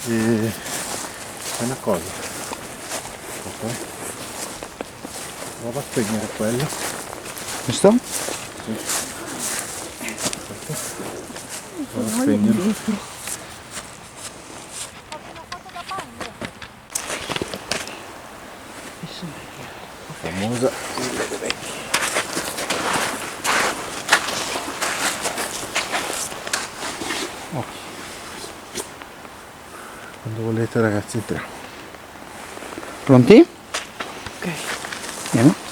E è una cosa. Ok. Prova a spegnere quello. Questo? Sì. Prova a spegnerlo. Famosa mille dei vecchi. Quando volete ragazzi entriamo. Pronti? Ok. Andiamo.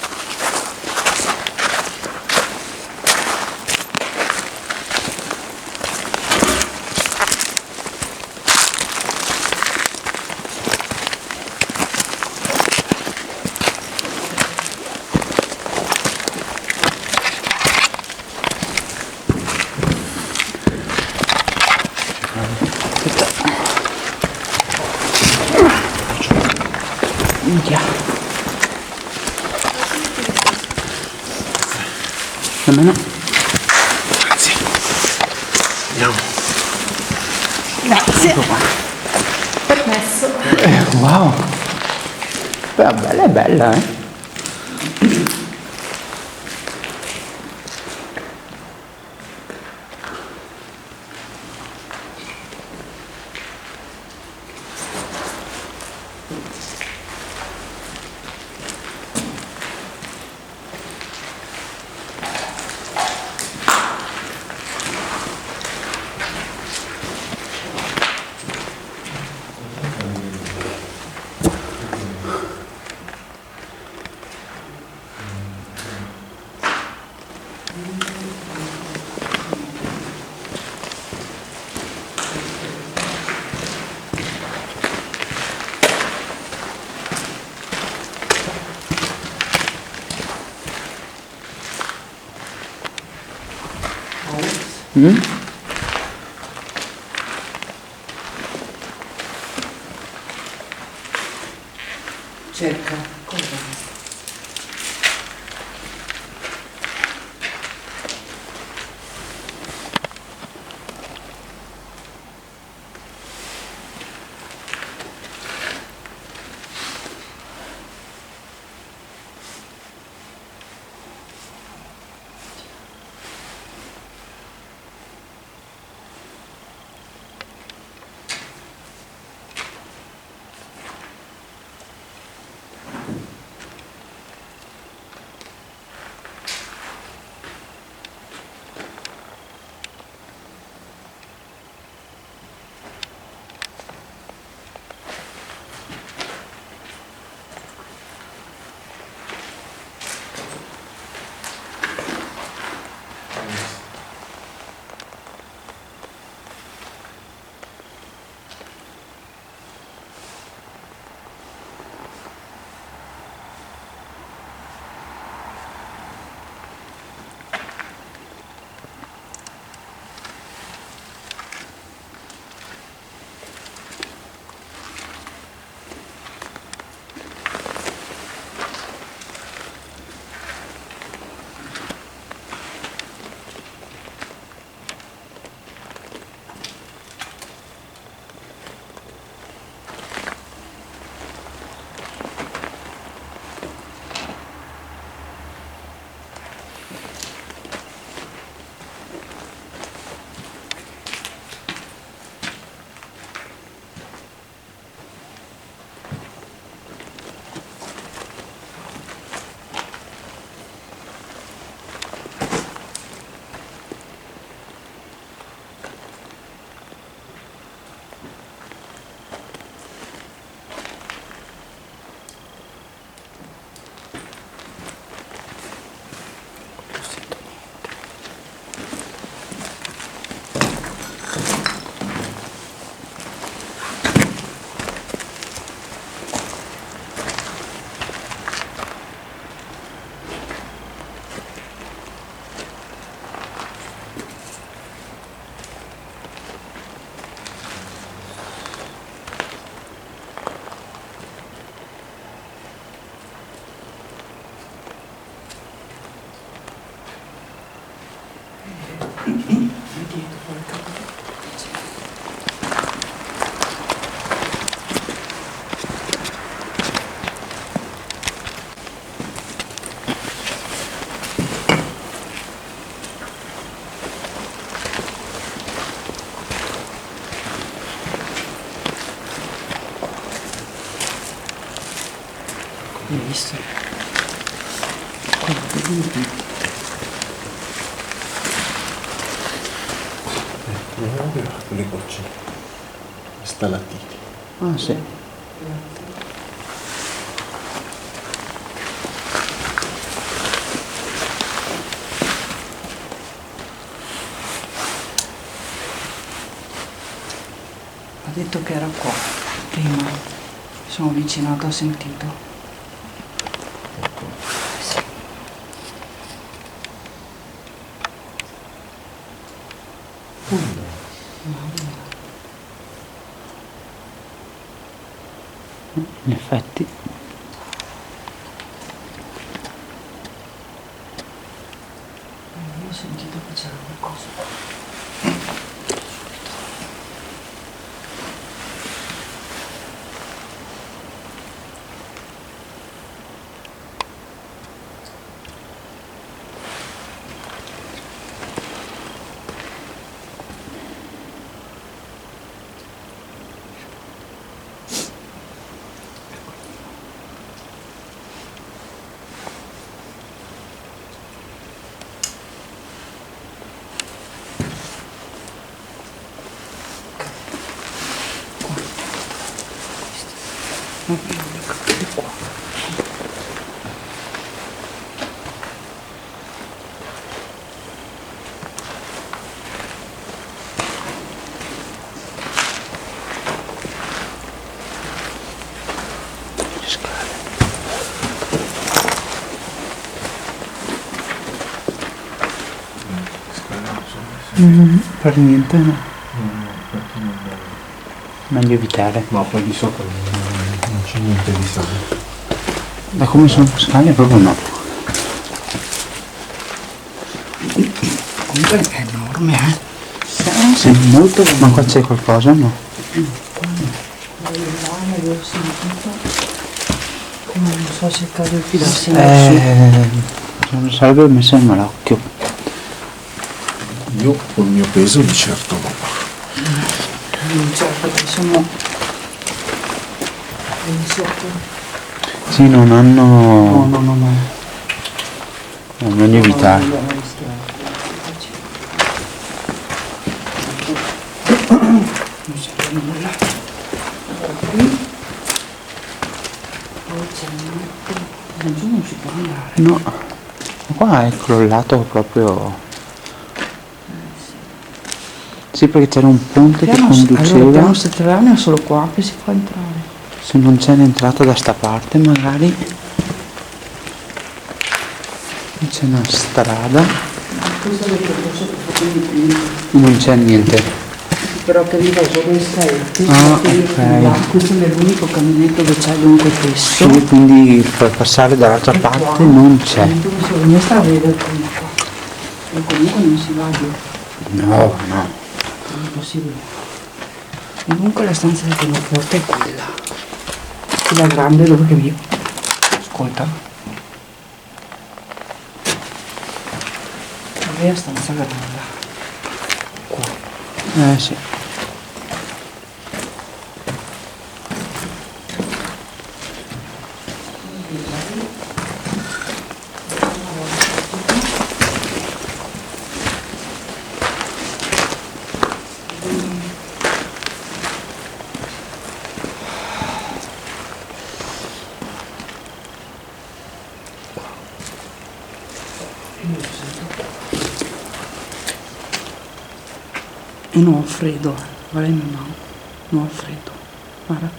Minchia. Nemmeno. Grazie. Andiamo. Grazie. Permesso. Wow. Beh, bella è bella, eh. Cerca. Cosa? Hai visto? Non avevo le gocce. Stalattiti. Ah sì. Ha detto che era qua. Prima. Mi sono avvicinato, ho sentito. Sì. In effetti. Io ho sentito che c'era qualcosa. Per niente, no. Perché non... Meglio evitare. No, poi di sopra non c'è niente di sale. Da come sono scale proprio no. Comunque è enorme, eh? Sì, molto. Ma qua c'è qualcosa, no? Avevo sentito. Come non so se il caso di fidarsi Non sarebbe messo il malocchio. Io col mio peso di certo no. non certo che sono sotto. Sì, non hanno. No. È meglio evitare. Non dobbiamo rischiare. Non c'è nulla. Allora qui poi c'è un altro. Laggiù non si può andare. No. Ma qua è crollato proprio. Sì, perché c'era un ponte che conduceva. Allora piano sotterraneo è solo qua che si può entrare. Se non c'è l'entrata da sta parte magari c'è una strada. Questo è il percorso che facevo di prima. Non c'è niente. Però che vivo dove sei? Ok. Questo è l'unico caminetto che c'è lungo questo. Sì, quindi per passare dall'altra parte non c'è. Io stavo a vedere prima qua. E comunque non si va giù. No. Non è possibile. Comunque la stanza del pianoforte è quella. Quella grande dove che vivo. Ascolta. È la stanza grande. Qua. Sì. E non ho freddo, guarda in mano, non ho freddo, guarda.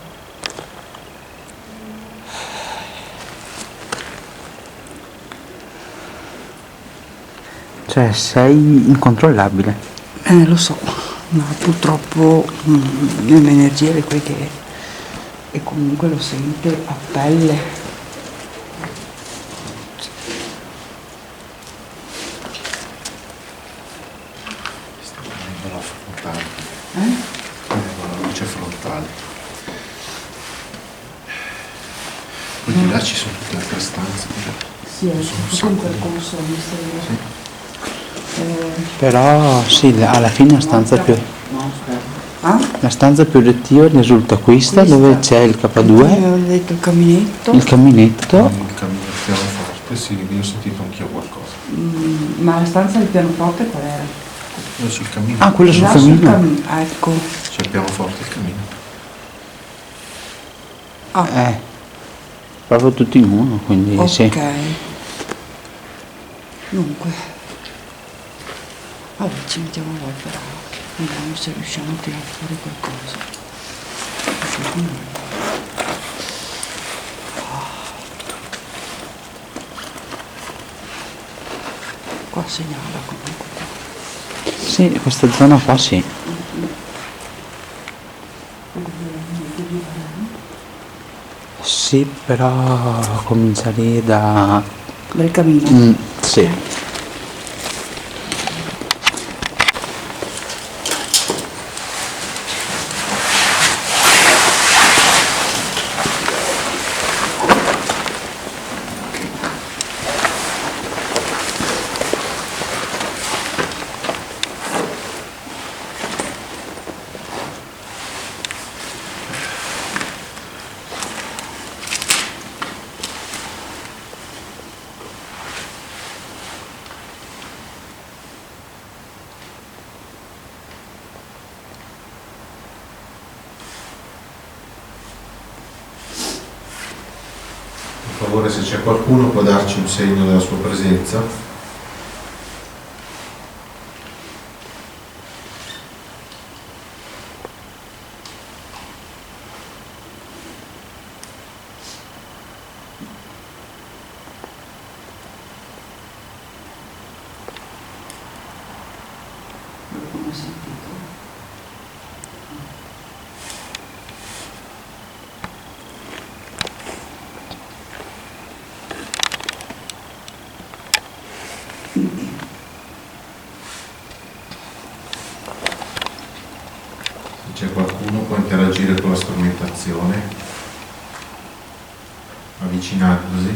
Cioè sei incontrollabile. Lo so, ma purtroppo l'energia di quel che è, e comunque lo sente a pelle. La frontale. La luce frontale. Poi di là ci sono tutte altre stanze. Sì, è tutto un percorso misterioso. Però sì, alla fine è una stanza più. No, aspetta. Ah? La stanza più oggettiva risulta questa, dove c'è il K2, Avevo detto il caminetto. il caminetto. Il pianoforte, sì, io ho sentito anch'io qualcosa. Ma la stanza del pianoforte qual era? Quello sul camino. Ah, quello sul Là sul camino. ecco. C'è il pianoforte e il camino. Ah, Proprio tutti in uno, quindi ok. sì. Dunque. Vabbè, ci mettiamo a l'opera. Vediamo se riusciamo a tirare fuori qualcosa. Qua segnala comunque. Sì, questa zona qua sì. Sì, però comincerei da... Bel camino. sì. Per favore, se c'è qualcuno può darci un segno della sua presenza. Come ho sentito. Se c'è qualcuno può interagire con la strumentazione, avvicinandosi.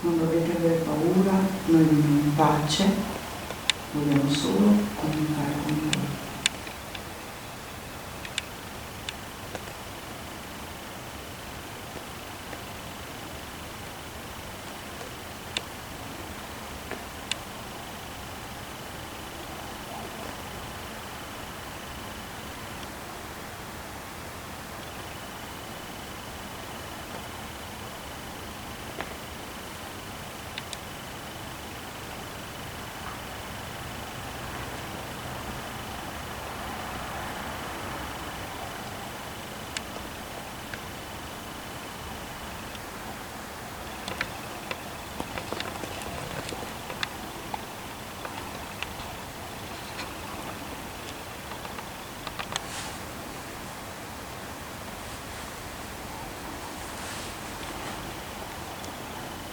Non dovete avere paura, noi veniamo in pace, vogliamo solo comunicare con voi.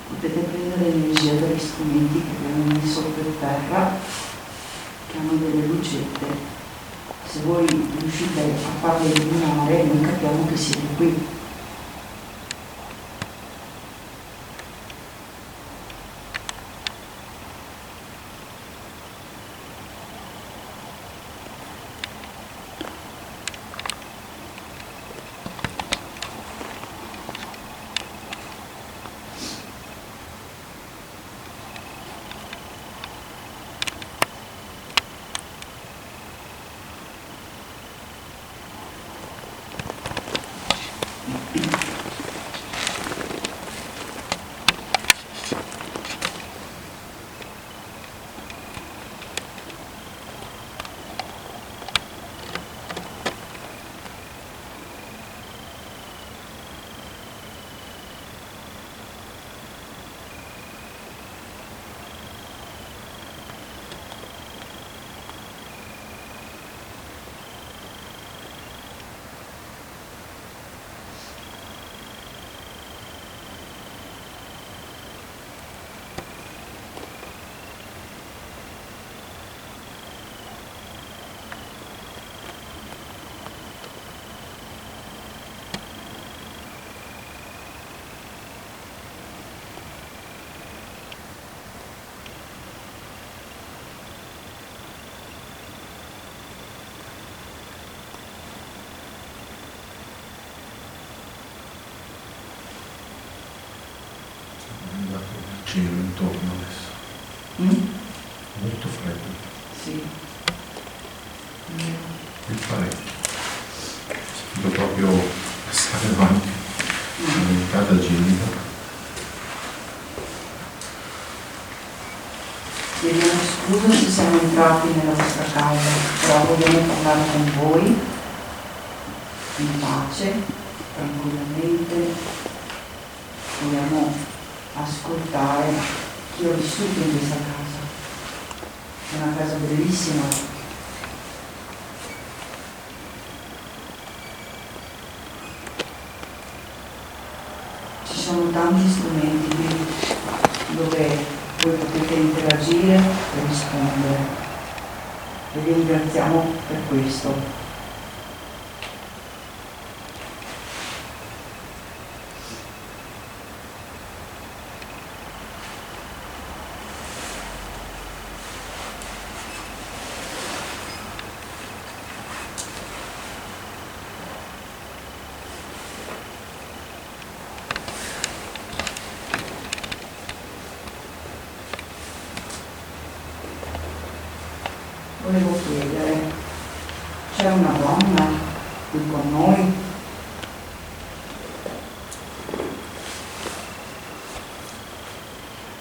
Potete prendere l'energia dagli strumenti che abbiamo messo per terra, che hanno delle lucette. Se voi riuscite a farle illuminare, noi capiamo che siete qui. cielo intorno adesso. Molto freddo. Sì. Il parecchio. Sento proprio passare avanti. Una ventata gelida. Chiediamo scusa se siamo entrati nella vostra casa, però vogliamo parlare con voi in pace, tranquillamente. Vogliamo ascoltare chi ho vissuto in questa casa. È una casa bellissima. Ci sono tanti strumenti qui dove voi potete interagire e rispondere. E vi ringraziamo per questo. Volevo chiedere, c'è una donna qui con noi?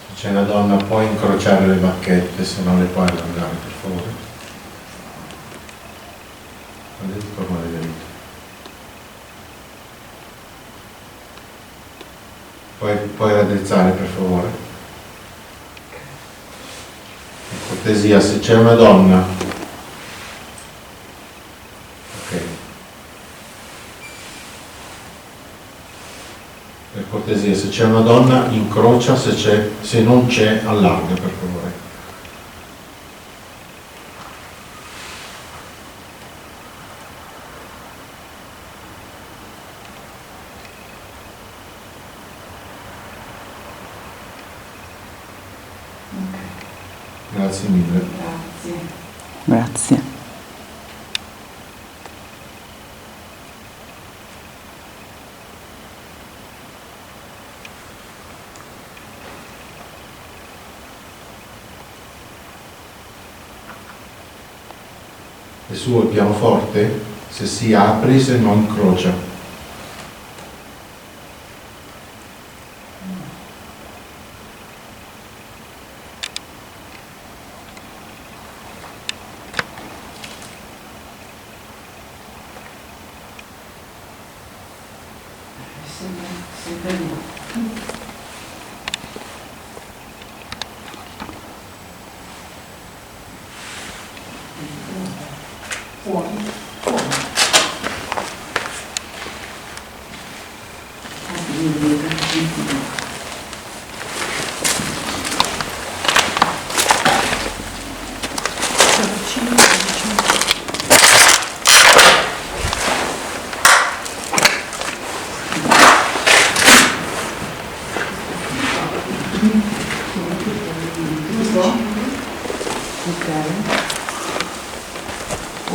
Se c'è una donna puoi incrociare le bacchette, se non le puoi allargare per favore. Vedete come le vedete. Puoi raddrizzare per favore. Cortesia, se c'è una donna, ok, per cortesia, se c'è una donna incrocia, se non c'è allarga per favore. Grazie mille. Grazie. Grazie. È suo il pianoforte? Se si apre, se no incrocia. Sempre lì. Fuori.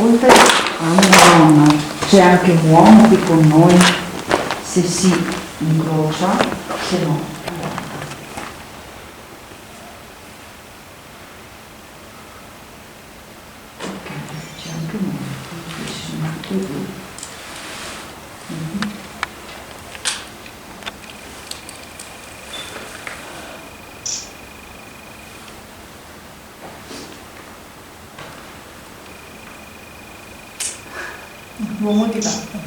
Oltre a una donna c'è anche un uomo qui con noi, se si incrocia, se no. Ok, c'è anche un uomo, ci sono anche due. L'uomo di tappa.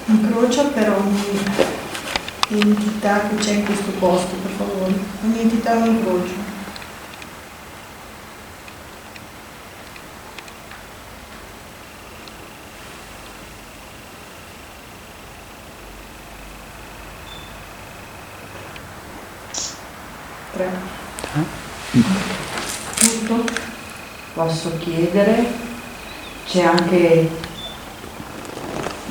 Incrocia per ogni entità che c'è in questo posto, per favore. Ogni entità un incrocio. Tutto? Posso chiedere? C'è anche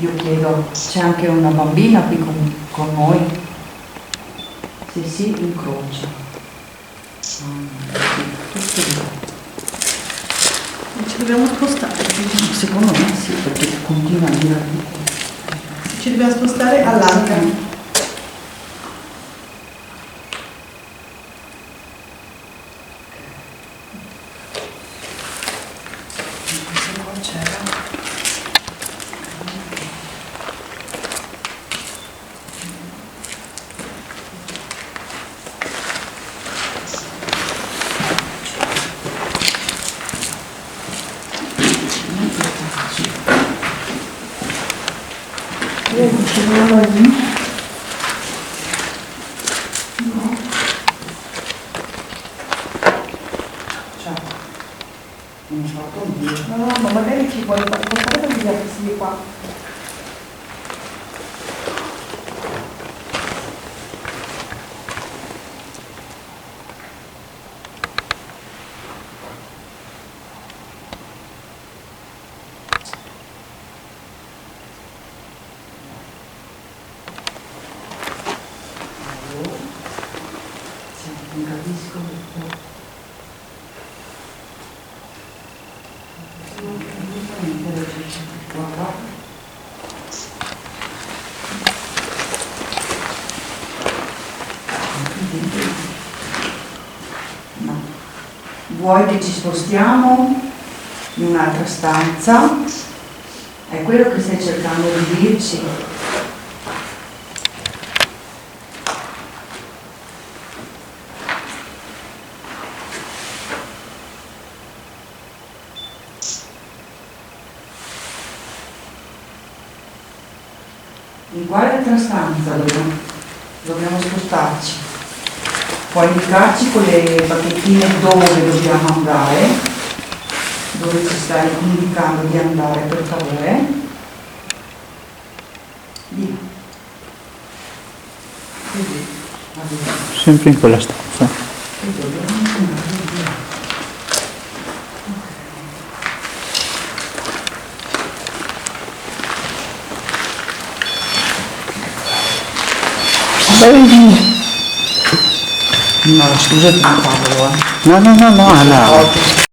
io chiedo, c'è anche una bambina qui con noi? Se sì, incrocia. Tutto bene. Ci dobbiamo spostare. Secondo me sì, perché continua a dire di qua. Ci dobbiamo spostare all'altra. No, ma magari ci vuoi far spostare per dire che sei qua. Non capisco perché. No. Vuoi che ci spostiamo in un'altra stanza? È quello che stai cercando di dirci? In quale altra stanza dobbiamo spostarci? Puoi indicarci con le bacchettine dove dobbiamo andare? Dove ci stai indicando di andare, per favore? Via. Così. Allora. Sempre in quella stanza. E dobbiamo andare via. No, scusate, Paolo. No, Anna.